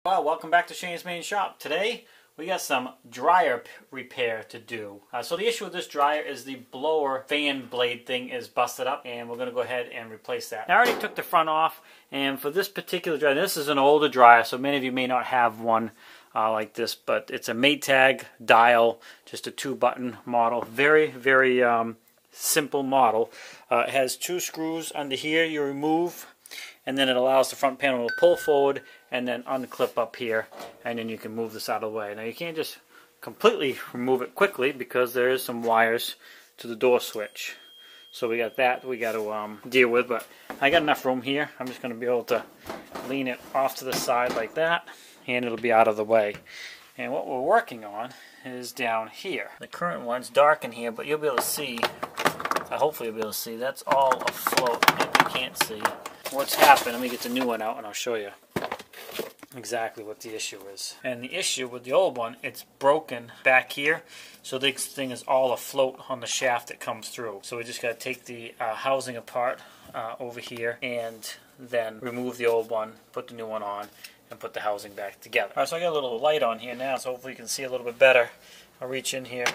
Well, welcome back to Shane's Main Shop. Today we got some dryer repair to do. So the issue with this dryer is the blower fan blade thing is busted up, and we're going to go ahead and replace that. I already took the front off, and for this particular dryer, this is an older dryer, so many of you may not have one like this, but it's a Maytag dial, just a 2-button model. Very, very simple model. It has 2 screws under here you remove, and then it allows the front panel to pull forward and then unclip up here, and then you can move this out of the way. Now you can't just completely remove it quickly because there is some wires to the door switch. So we got that we got to deal with, but I got enough room here. I'm just going to be able to lean it off to the side like that, and it'll be out of the way. And what we're working on is down here. The current one's dark in here, but you'll be able to see, hopefully you'll be able to see, that's all afloat. Maybe you can't see what's happened. Let me get the new one out and I'll show you exactly what the issue is. And the issue with the old one, it's broken back here, so this thing is all afloat on the shaft that comes through. So we just got to take the housing apart over here and then remove the old one, put the new one on, and put the housing back together. Alright, so I got a little light on here now, so hopefully you can see a little bit better. I'll reach in here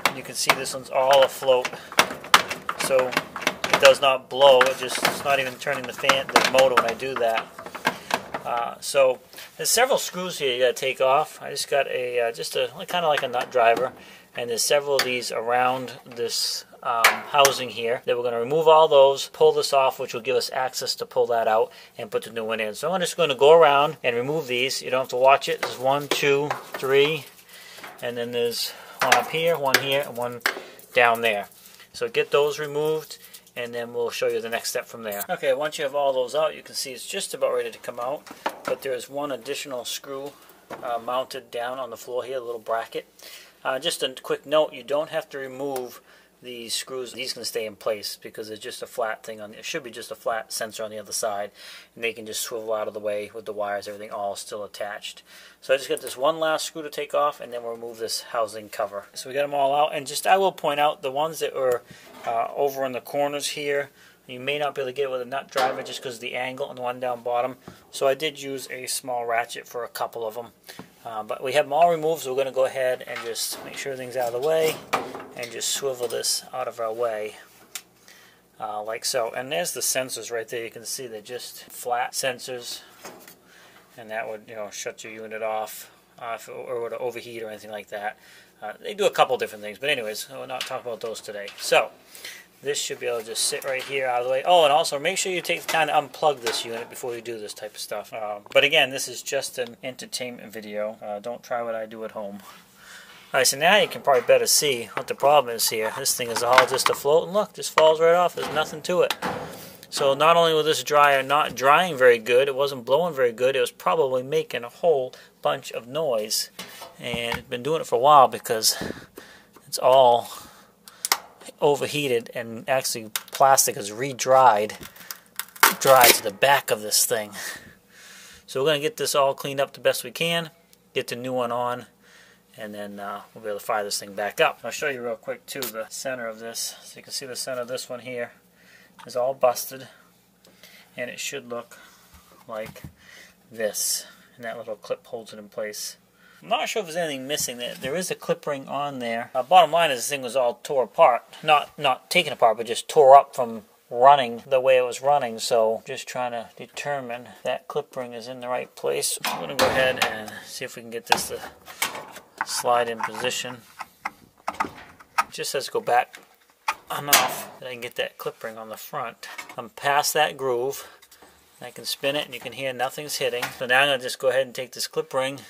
and you can see this one's all afloat, so it does not blow. It's not even turning the motor when I do that. So there's several screws here you got to take off. I just got a kind of like a nut driver, and there's several of these around this housing here that we're going to remove all those, pull this off, which will give us access to pull that out and put the new one in. So I'm just going to go around and remove these. You don't have to watch it. There's 1, 2, 3, and then there's one up here, one here, and one down there. So get those removed, and then we'll show you the next step from there. Okay, once you have all those out, you can see it's just about ready to come out, but there's one additional screw mounted down on the floor here, a little bracket. Just a quick note, you don't have to remove these screws. These can stay in place because it's just a flat thing on. It should be just a flat sensor on the other side, and they can just swivel out of the way with the wires, everything all still attached. So I just got this one last screw to take off, and then we'll remove this housing cover. So we got them all out, and just I will point out the ones that were over in the corners here, you may not be able to get it with a nut driver just because of the angle, and the one down bottom. So I did use a small ratchet for a couple of them. But we have them all removed, so we're going to go ahead and just make sure everything's out of the way and just swivel this out of our way like so. And there's the sensors right there. You can see they're just flat sensors, and that would shut your unit off if it were to overheat or anything like that. They do a couple different things, but anyways, we'll not talk about those today. So this should be able to just sit right here out of the way. Oh, and also make sure you take the time to unplug this unit before you do this type of stuff. But again, this is just an entertainment video. Don't try what I do at home. Alright, so now you can probably better see what the problem is here. This thing is all just afloat, and look, just falls right off. There's nothing to it. So not only was this dryer not drying very good, it wasn't blowing very good, it was probably making a whole bunch of noise. And it's been doing it for a while because it's all overheated, and actually plastic is re-dried to the back of this thing. So we're going to get this all cleaned up the best we can, get the new one on, and then we'll be able to fire this thing back up. I'll show you real quick too the center of this. So you can see the center of this one here is all busted, and it should look like this, and that little clip holds it in place. I'm not sure if there's anything missing. There is a clip ring on there. Bottom line is this thing was all tore apart. Not taken apart, but just tore up from running the way it was running. So just trying to determine that clip ring is in the right place. I'm going to go ahead and see if we can get this to slide in position. It just says go back enough that I can get that clip ring on the front. I'm past that groove. I can spin it and you can hear nothing's hitting. So now I'm going to just go ahead and take this clip ring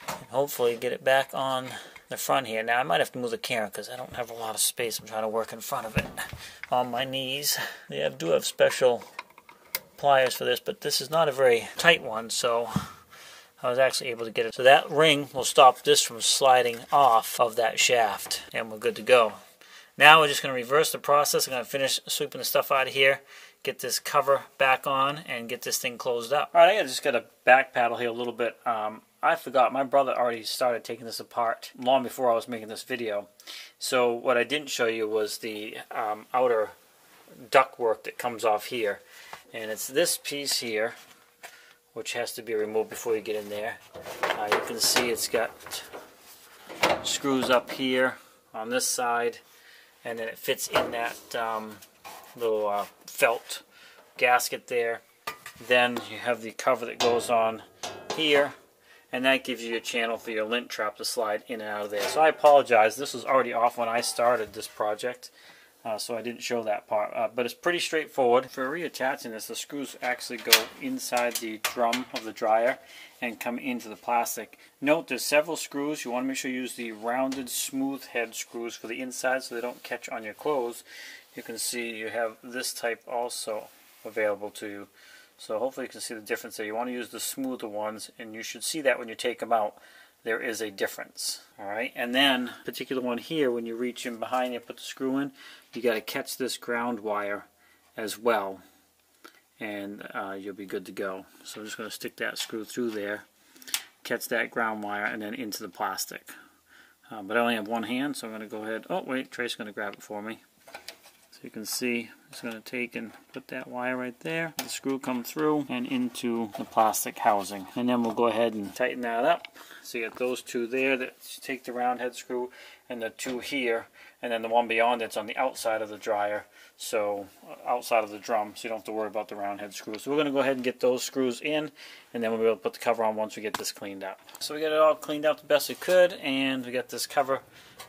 and hopefully get it back on the front here. Now I might have to move the camera because I don't have a lot of space. I'm trying to work in front of it on my knees. They do have special pliers for this, but this is not a very tight one, so I was actually able to get it. So that ring will stop this from sliding off of that shaft, and we're good to go. Now we're just going to reverse the process. I'm going to finish sweeping the stuff out of here, get this cover back on, and get this thing closed up. Alright, I just got to back paddle here a little bit. I forgot, my brother already started taking this apart long before I was making this video. So what I didn't show you was the outer ductwork that comes off here. And it's this piece here which has to be removed before you get in there. You can see it's got screws up here on this side, and then it fits in that little felt gasket there. Then you have the cover that goes on here, and that gives you your channel for your lint trap to slide in and out of there. So I apologize, this was already off when I started this project, so I didn't show that part, but it's pretty straightforward. For reattaching this, the screws actually go inside the drum of the dryer and come into the plastic. Note there's several screws. You want to make sure you use the rounded smooth head screws for the inside so they don't catch on your clothes. You can see you have this type also available to you. So hopefully you can see the difference there. You want to use the smoother ones, and you should see that when you take them out. There is a difference. Alright, and then particular one here, when you reach in behind and put the screw in, you got to catch this ground wire as well, and you'll be good to go. So I'm just going to stick that screw through there, catch that ground wire, and then into the plastic. But I only have one hand, so I'm going to go ahead. Oh wait, Trace's going to grab it for me. So you can see, I'm just going to take and put that wire right there. The screw come through and into the plastic housing. And then we'll go ahead and tighten that up. So you got those two there that take the round head screw, and the two here, and then the one beyond it's on the outside of the dryer, so outside of the drum, so you don't have to worry about the round head screw. So we're going to go ahead and get those screws in, and then we'll be able to put the cover on once we get this cleaned up. So we got it all cleaned up the best we could, and we got this cover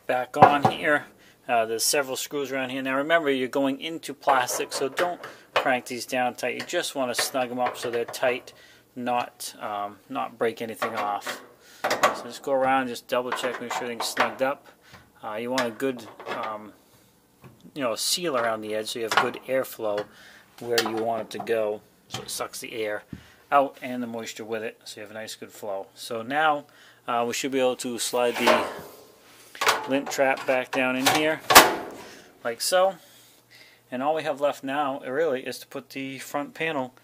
back on here. There's several screws around here. Now remember, you're going into plastic, so don't crank these down tight. You just want to snug them up so they're tight, not break anything off. So just go around, just double check, make sure everything's snugged up. You want a good seal around the edge so you have good airflow where you want it to go, so it sucks the air out and the moisture with it, so you have a nice good flow. So now we should be able to slide the lint trap back down in here like so, and all we have left now really is to put the front panel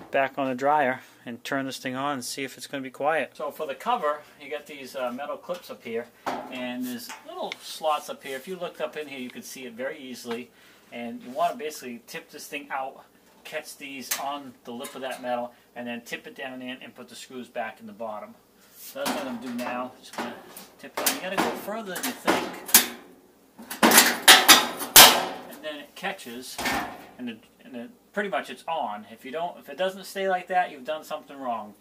back on the dryer and turn this thing on and see if it's going to be quiet. So for the cover, you got these metal clips up here, and there's little slots up here. If you looked up in here, you could see it very easily, and you want to basically tip this thing out, catch these on the lip of that metal, and then tip it down in and put the screws back in the bottom. So that's what I'm going to do now. Just going to tip it on. You got to go further than you think, and then it catches, and pretty much it's on. If it doesn't stay like that, you've done something wrong.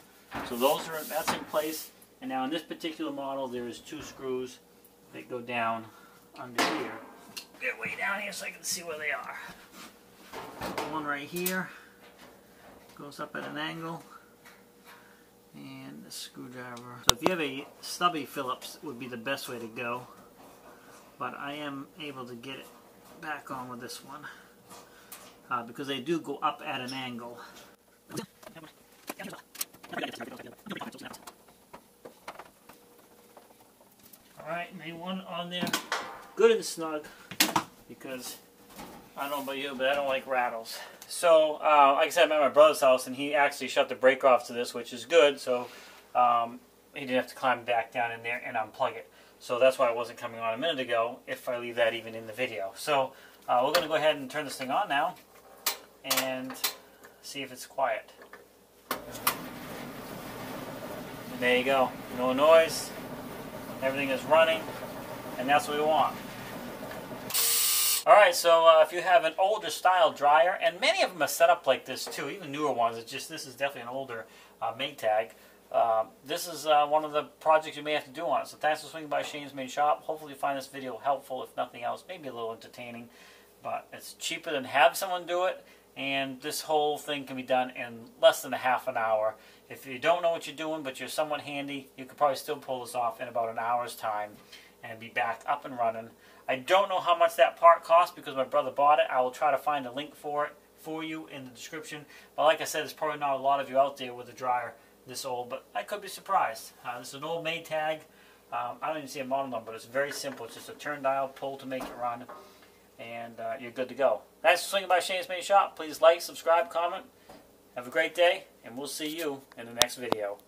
So that's in place. And now in this particular model, there is two screws that go down under here. Get way down here so I can see where they are. One right here goes up at an angle, and the screwdriver. So if you have a stubby Phillips, would be the best way to go. But I am able to get it back on with this one. Because they do go up at an angle. Alright, and they want on there good and snug, because I don't know about you, but I don't like rattles. So, like I said, I'm at my brother's house, and he actually shut the breaker off to this, which is good, so he didn't have to climb back down in there and unplug it. So that's why it wasn't coming on a minute ago, if I leave that even in the video. So, we're going to go ahead and turn this thing on now and see if it's quiet. And there you go. No noise. Everything is running, and that's what we want. Alright, so if you have an older style dryer, and many of them are set up like this too, even newer ones, this is definitely an older Maytag. This is one of the projects you may have to do on it. So thanks for swinging by Shane's Made Shop. Hopefully you find this video helpful, if nothing else, maybe a little entertaining. But it's cheaper than have someone do it, and this whole thing can be done in less than a half an hour. If you don't know what you're doing, but you're somewhat handy, you could probably still pull this off in about an hour's time and be back up and running. I don't know how much that part costs because my brother bought it. I will try to find a link for it for you in the description. But like I said, there's probably not a lot of you out there with a dryer this old, but I could be surprised. This is an old Maytag. I don't even see a model number, but it's very simple. It's just a turn dial, pull to make it run, and you're good to go. Thanks for swinging by Shane's Made Shop. Please like, subscribe, comment. Have a great day, and we'll see you in the next video.